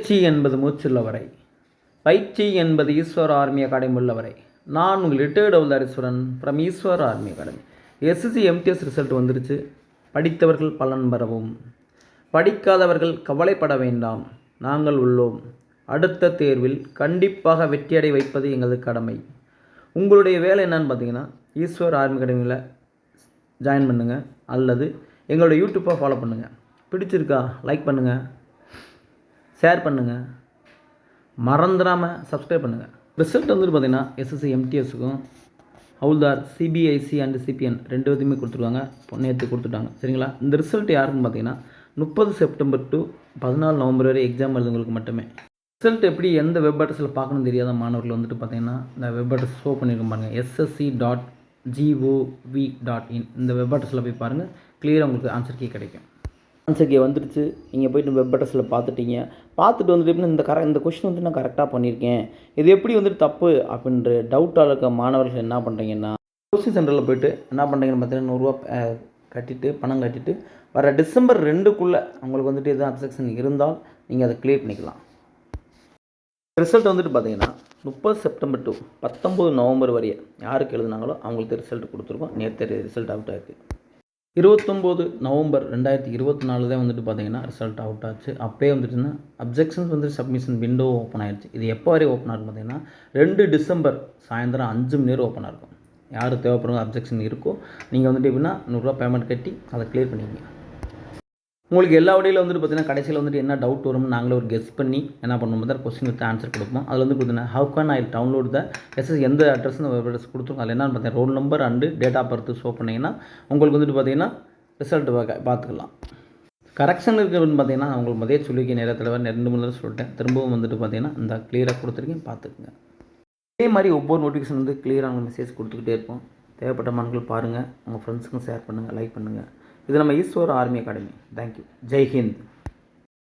பயிற்சி என்பது மூச்சுள்ளவரை, பயிற்சி என்பது ஈஸ்வர் ஆர்மி அகாடமி உள்ளவரை. நான் உங்கள் ரிட்டையர்டு ஹவுல்தாரீஸ்வரன் from Eswar army academy. SSC MTS result வந்துருச்சு. படித்தவர்கள் பலன் பெறவும், படிக்காதவர்கள் கவலைப்பட வேண்டாம், நாங்கள் உள்ளோம். அடுத்த தேர்வில் கண்டிப்பாக வெற்றியடை வைப்பது எங்களது கடமை. உங்களுடைய வேலை என்னன்னு பார்த்தீங்கன்னா, ஈஸ்வர் ஆர்மி அகாடமியில் ஜாயின் பண்ணுங்கள் அல்லது எங்களோட யூடியூப்பை ஃபாலோ பண்ணுங்கள். பிடிச்சிருக்கா லைக் பண்ணுங்கள், ஷேர் பண்ணுங்கள், மறந்துடாமல் சப்ஸ்கிரைப் பண்ணுங்கள். ரிசல்ட் வந்துட்டு பார்த்திங்கன்னா எஸ்எஸ்சி எம்டிஎஸ்க்கும் ஹவுல்தார் சிபிஐசி அண்டு சிபிஎன் ரெண்டு விதமே கொடுத்துருவாங்க. நேற்று கொடுத்துட்டாங்க. சரிங்களா? இந்த ரிசல்ட் யாருக்குன்னு பார்த்தீங்கன்னா 30 செப்டம்பர் டு 14 நவம்பர் வரை எக்ஸாம் எழுதுங்களுக்கு மட்டுமே. ரிசல்ட் எப்படி எந்த வெப் அட்ரஸில் பார்க்கணும்னு தெரியாத மாணவர்கள் வந்துட்டு பார்த்தீங்கன்னா இந்த வெப் அட்ரஸ் ஷோ பண்ணியிருக்கோம் பாருங்கள், ssc.gov.in. இந்த வெப் அட்ரஸில் போய் பாருங்கள், கிளியராக உங்களுக்கு ஆன்சர் கீ கிடைக்கும். ஆன்சர் கீ வந்துடுச்சு. நீங்கள் போய்ட்டு வெப் அட்ரஸில் பார்த்துட்டு வந்துட்டு இந்த கொஸ்டின் வந்துட்டு நான் கரெக்டாக பண்ணியிருக்கேன், இது எப்படி வந்துட்டு தப்பு அப்படின்ற டவுட்டாக இருக்க மாணவர்கள் என்ன பண்ணுறீங்கன்னா, கோச்சிங் சென்டரில் போய்ட்டு என்ன பண்ணுறீங்கன்னு பார்த்தீங்கன்னா 100 ரூபா பணம் கட்டிட்டு வர டிசம்பர் 2க்குள்ளே உங்களுக்கு வந்துட்டு எதுவும் அப்செக்ஷன் இருந்தால் நீங்கள் அதை கிளியர் பண்ணிக்கலாம். ரிசல்ட் வந்துட்டு பார்த்தீங்கன்னா 30 செப்டம்பர் டு 19 நவம்பர் வரைய யாருக்கு எழுதுனாங்களோ அவங்களுக்கு ரிசல்ட் கொடுத்துருக்கோம். நேற்று ரிசல்ட் அவுட் ஆகிருக்கு. 29 நவம்பர் 2024 தான் வந்துட்டு பார்த்தீங்கன்னா ரிசல்ட் அவுட் ஆச்சு. அப்போயே வந்துட்டுன்னா அப்ஜெக்ஷன்ஸ் வந்து சப்மிஷன் விண்டோ ஓப்பன் ஆகிடுச்சு. இது எப்போ வரை ஓப்பன் ஆகும் பார்த்தீங்கன்னா 2 டிசம்பர் சாயந்தரம் 5 மணி நேரம் ஓப்பனாக இருக்கும். யார் தேவைப்படுற அப்ஜெக்ஷன் இருக்கோ நீங்கள் வந்துட்டு எப்படின்னா 100 ரூபா பேமெண்ட் கட்டி அதை கிளியர் பண்ணிக்கங்க. உங்களுக்கு எல்லா வழியில் வந்துட்டு பார்த்தீங்கன்னா கடைசியில் வந்துட்டு என்ன டவுட் வரும்னு நாங்களே ஒரு கெஸ் பண்ணி என்ன பண்ணுவோம் தான் கொஸ்டின் வித் ஆன்சர் கொடுப்போம். அதில் வந்து பார்த்தீங்கன்னா how can I download the SS எந்த அட்ரஸ் வெப் அட்ரஸ் கொடுத்துருக்கோம். அதில் என்னென்னு பார்த்தீங்கன்னா roll number and date of birth show பண்ணிங்கன்னா உங்களுக்கு வந்துட்டு பார்த்தீங்கன்னா ரிசல்ட் பார்த்துக்கலாம். கரெக்ஷன் இருக்குன்னு பார்த்தீங்கன்னா உங்களுக்கு முதலே சொல்லியிருக்கேன், நிறைய தடவை 2 மணி நேரம் சொல்லிட்டேன். திரும்பவும் வந்துட்டு பார்த்தீங்கன்னா இந்த கிளியராக கொடுத்துருக்கேன், பார்த்துக்குங்க. இதே மாதிரி ஒவ்வொரு நோட்டிஃபிகேஷன் வந்து கிளியராக மெசேஜ் கொடுத்துக்கிட்டே இருப்போம். தேவைப்பட்ட மாணவர்கள் பாருங்கள், உங்கள் ஃப்ரெண்ட்ஸுக்கும் ஷேர் பண்ணுங்கள், லைக் பண்ணுங்கள். இது நம்ம Eswar army academy. Thank you. Jai Hind.